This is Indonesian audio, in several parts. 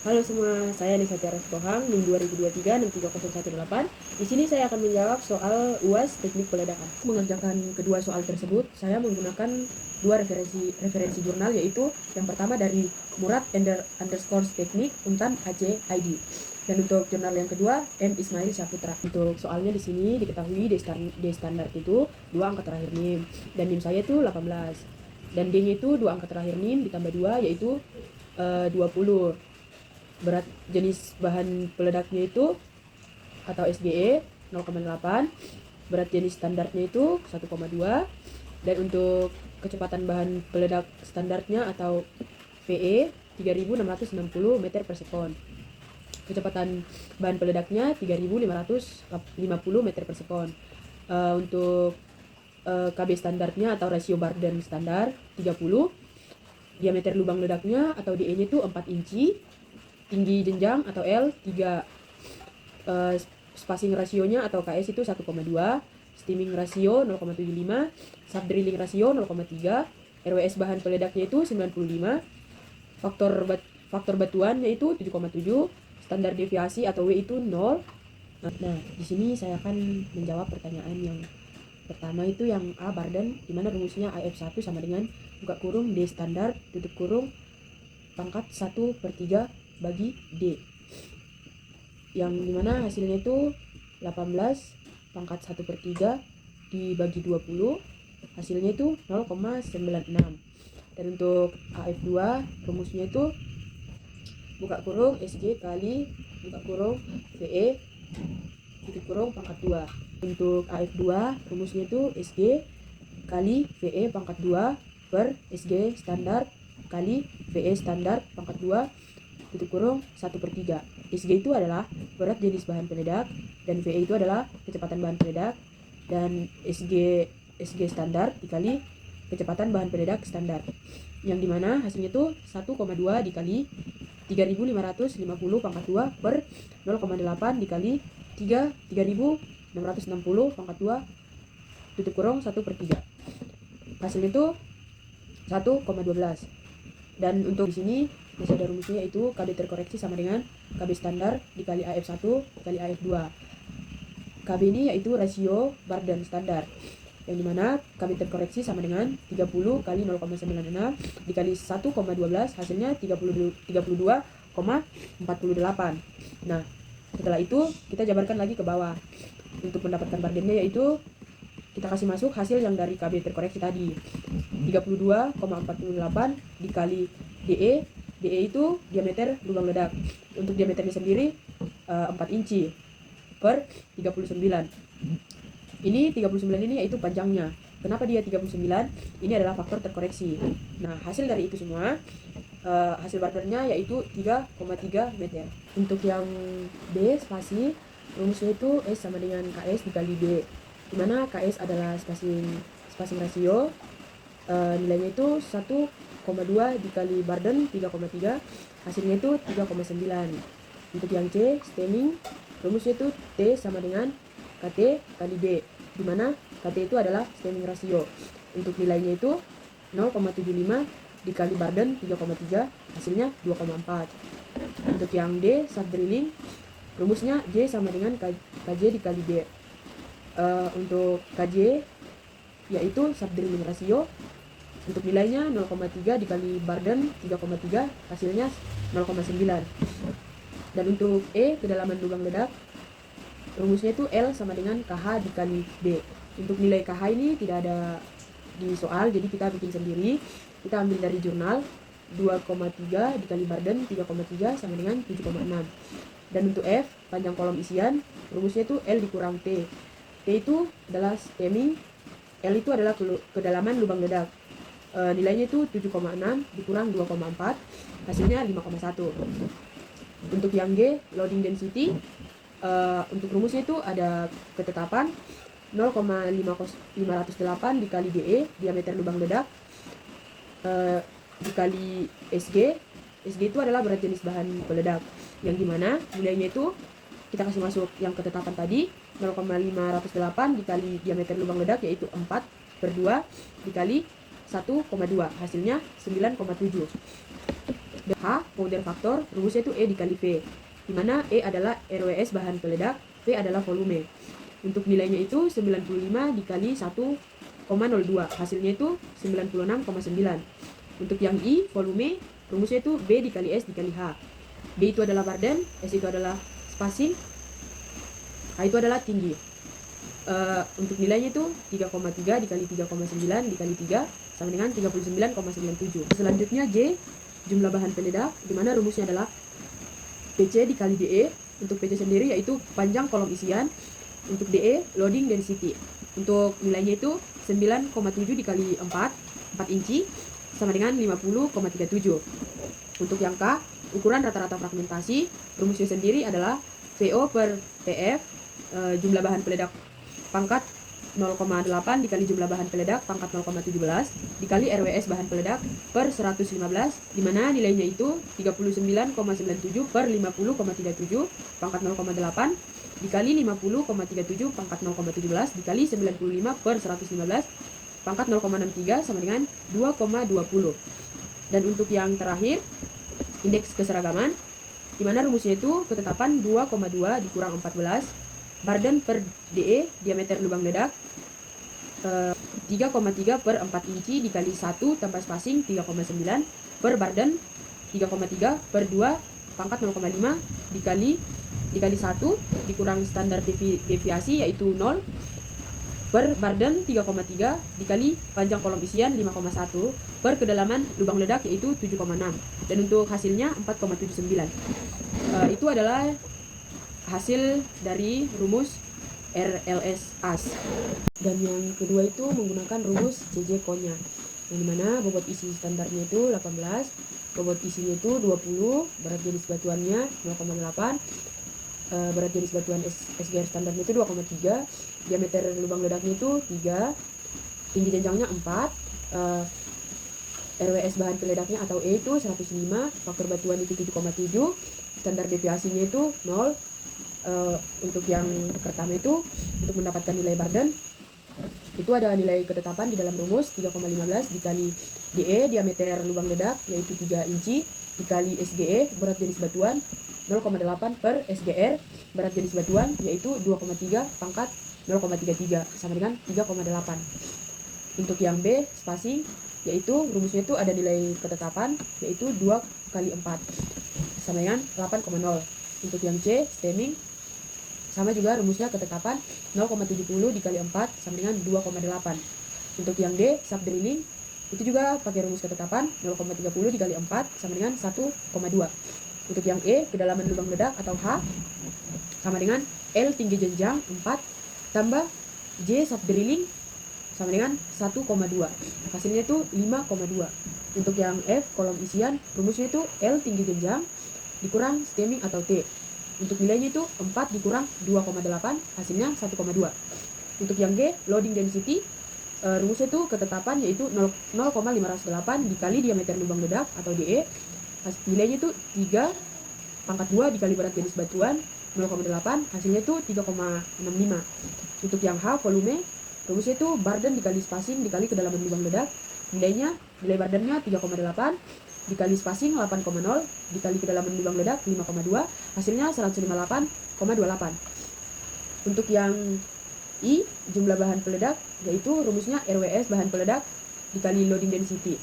Halo semua, saya Nisa Tiara Sitohang, NIM 2023-63018. Di sini saya akan menjawab soal UAS Teknik Peledakan. Mengerjakan kedua soal tersebut, saya menggunakan dua referensi jurnal, yaitu yang pertama dari Murad underscore Teknik Untan Aceh ID. Dan untuk jurnal yang kedua, M. Ismail Syaputra. Untuk soalnya di sini diketahui D standar itu 2 angka terakhir NIM, dan NIM saya itu 18. Dan D-nya itu 2 angka terakhir NIM ditambah 2, yaitu 20. Berat jenis bahan peledaknya itu atau SGE 0,8, berat jenis standarnya itu 1,2, dan untuk kecepatan bahan peledak standarnya atau VE 3660 meter per sekon. Kecepatan bahan peledaknya 3550 meter per sekon. Untuk KB standarnya atau rasio Barden standar 30, diameter lubang ledaknya atau DE-nya itu 4 inci, tinggi jenjang atau L 3, spacing rasionya atau KS itu 1,2, steaming rasio 0,75, subdrilling rasio 0,3, RWS bahan peledaknya itu 95, faktor batuannya itu 7,7, standar deviasi atau W itu 0. Nah, di sini saya akan menjawab pertanyaan yang pertama itu yang A, Barden, di mana rumusnya AF1 sama dengan buka kurung D standar tutup kurung pangkat 1/3 bagi D, yang dimana hasilnya itu 18 pangkat 1/3 dibagi 20, hasilnya itu 0,96. Dan untuk AF2 rumusnya itu buka kurung SG kali buka kurung VE tutup kurung pangkat 2. Untuk AF2 rumusnya itu SG kali VE pangkat 2 per SG standar kali VE standar pangkat 2 tutup kurung 1/3. SG itu adalah berat jenis bahan peledak, dan VE itu adalah kecepatan bahan peledak, dan SG standar dikali kecepatan bahan peledak standar, yang dimana hasilnya itu 1,2 dikali 3550 pangkat 2 per 0,8 dikali 3660 pangkat 2 tutup kurung 1/3. Hasilnya itu 1,12. Dan untuk di sini masih ada rumusnya, yaitu KB terkoreksi sama dengan KB standar dikali AF1 dikali AF2. KB ini yaitu rasio Barden standar, yang dimana KB terkoreksi sama dengan 30 kali 0,96 dikali 1,12, hasilnya 32,48. Nah, setelah itu kita jabarkan lagi ke bawah. Untuk mendapatkan Bardennya, yaitu kita kasih masuk hasil yang dari KB terkoreksi tadi, 32,48 dikali DE. DE itu diameter lubang ledak. Untuk diameternya sendiri 4 inci per 39. Ini 39 ini yaitu panjangnya. Kenapa dia 39? Ini adalah faktor terkoreksi. Nah, hasil dari itu semua, hasil barternya yaitu 3,3 meter. Untuk yang B spasi, rumusnya itu S sama dengan KS dikali B, dimana KS adalah spacing rasio, nilainya itu 1,2 dikali Barden 3,3, hasilnya itu 3,9. Untuk yang C stemming, rumusnya itu T sama dengan KT kali B, dimana KT itu adalah stemming rasio. Untuk nilainya itu 0,75 dikali Barden 3,3, hasilnya 2,4. Untuk yang D subdrilling, rumusnya J sama dengan KJ dikali B. Untuk KJ yaitu subdrilling rasio, untuk nilainya 0,3 dikali Barden 3,3, hasilnya 0,9. Dan untuk E kedalaman lubang ledak, rumusnya itu L sama dengan KH dikali B. Untuk nilai KH ini tidak ada di soal, jadi kita bikin sendiri. Kita ambil dari jurnal, 2,3 dikali Barden 3,3 sama dengan 7,6. Dan untuk F panjang kolom isian, rumusnya itu L dikurang T. T itu adalah stemming, L itu adalah kedalaman lubang ledak. Nilainya itu 7,6 dikurang 2,4, hasilnya 5,1. Untuk yang G loading density, untuk rumusnya itu ada ketetapan 0,508 dikali DE diameter lubang ledak, dikali SG. SG itu adalah berat jenis bahan peledak, yang dimana nilainya itu kita kasih masuk yang ketetapan tadi, 0,508 dikali diameter lubang ledak, yaitu 4/2 dikali 1,2, hasilnya 9,7. H powder factor, rumusnya itu E dikali V, di mana E adalah RWS bahan peledak, V adalah volume. Untuk nilainya itu 95 dikali 1,02, hasilnya itu 96,9. Untuk yang I, volume, rumusnya itu B dikali S dikali H. B itu adalah Barden, S itu adalah spacing, H itu adalah tinggi. Untuk nilainya itu 3,3 dikali 3,9 dikali 3 sama dengan 39,97. Selanjutnya J, jumlah bahan peledak, di mana rumusnya adalah PC dikali DE. Untuk PC sendiri yaitu panjang kolom isian. Untuk DE, loading density. Untuk nilainya itu 9,7 dikali 4 inci sama dengan 50,37. Untuk yang K, ukuran rata-rata fragmentasi, rumusnya sendiri adalah VO per TF, jumlah bahan peledak pangkat 0,8 dikali jumlah bahan peledak pangkat 0,17 dikali RWS bahan peledak per 115, di mana nilainya itu 39,97 per 50,37 pangkat 0,8 dikali 50,37 pangkat 0,17 dikali 95 per 115 pangkat 0,63 sama dengan 2,20. Dan untuk yang terakhir, indeks keseragaman, di mana rumusnya itu ketetapan 2,2 dikurang 14 Barden per DE, diameter lubang ledak 3,3 per 4 inci dikali 1 tambah spacing 3,9 per Barden 3,3 per 2 pangkat 0,5 dikali 1 dikurang standar deviasi yaitu 0 per Barden 3,3 dikali panjang kolom isian 5,1 per kedalaman lubang ledak yaitu 7,6, dan untuk hasilnya 4,79. Itu adalah hasil dari rumus RLS-AS. Dan yang kedua itu menggunakan rumus CJ Konya, yang dimana bobot isi standarnya itu 18, bobot isinya itu 20, berat jenis batuannya 0,8, berat jenis batuan SGR standarnya itu 2,3, diameter lubang ledaknya itu 3, tinggi jenjangnya 4, RWS bahan peledaknya atau E itu 105, faktor batuan itu 7,7, standar deviasinya itu 0. Untuk yang pertama itu, untuk mendapatkan nilai Barden, itu ada nilai ketetapan di dalam rumus 3,15 dikali DE, diameter lubang ledak yaitu 3 inci, dikali SGE, berat jenis batuan 0,8 per SGR, berat jenis batuan yaitu 2,3 pangkat 0,33 sama dengan 3,8. Untuk yang B, spacing, yaitu rumusnya itu ada nilai ketetapan yaitu 2 kali 4 sama dengan 8,0. Untuk yang C, stemming, sama juga rumusnya ketetapan 0,70 dikali 4 sama dengan 2,8. Untuk yang D, subdrilling, itu juga pakai rumus ketetapan 0,30 dikali 4 sama dengan 1,2. Untuk yang E, kedalaman lubang ledak atau H, sama dengan L tinggi jenjang 4 tambah J subdrilling sama dengan 1,2. Hasilnya itu 5,2. Untuk yang F, kolom isian, rumusnya itu L tinggi jenjang dikurang stemming atau T. Untuk nilainya itu 4 dikurang 2,8, hasilnya 1,2. Untuk yang G, loading density, rumusnya itu ketetapan yaitu 0,508 dikali diameter lubang ledak atau DE. Nilainya itu 3 pangkat 2 dikali berat jenis batuan 0,8, hasilnya itu 3,65. Untuk yang H, volume, rumusnya itu Barden dikali spacing dikali kedalaman lubang ledak. Nilai Bardennya 3,8 dikali spacing 8,0 dikali kedalaman lubang ledak 5,2, hasilnya 158,28. Untuk yang I, jumlah bahan peledak, yaitu rumusnya RWS bahan peledak dikali loading density.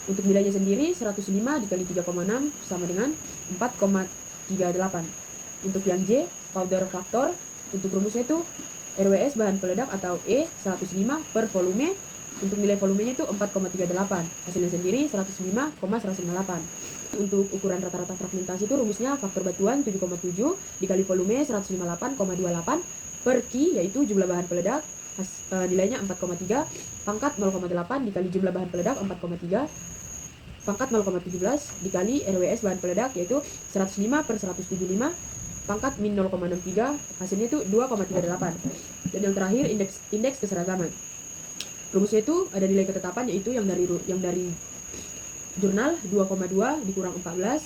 Untuk nilainya sendiri 105 dikali 3,6 sama dengan 4,38. Untuk yang J, powder factor, untuk rumusnya itu RWS bahan peledak atau E 105 per volume. Untuk nilai volumenya itu 4,38, hasilnya sendiri 105,158. Untuk ukuran rata-rata fragmentasi itu rumusnya faktor batuan 7,7 dikali volume 158,28 per Q, yaitu jumlah bahan peledak, nilainya 4,3 pangkat 0,8 dikali jumlah bahan peledak 4,3 pangkat 0,17 dikali RWS bahan peledak yaitu 105 per 175 pangkat min 0,63, hasilnya itu 2,38. Dan yang terakhir, indeks keseragaman. Rumusnya itu ada nilai ketetapan yaitu yang dari jurnal 2,2 dikurang 14,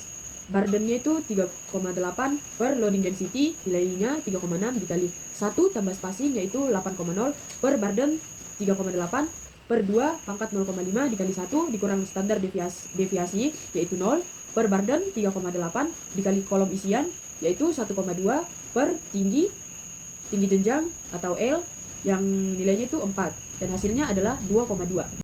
Bardennya itu 3,8 per loading density, nilainya 3,6 dikali 1 tambah spacing yaitu 8,0 per Barden 3,8 per 2 pangkat 0,5 dikali 1 dikurang standar deviasi yaitu 0 per barden 3,8 dikali kolom isian yaitu 1,2 per tinggi jenjang atau L yang nilainya itu 4 dan hasilnya adalah 2,2.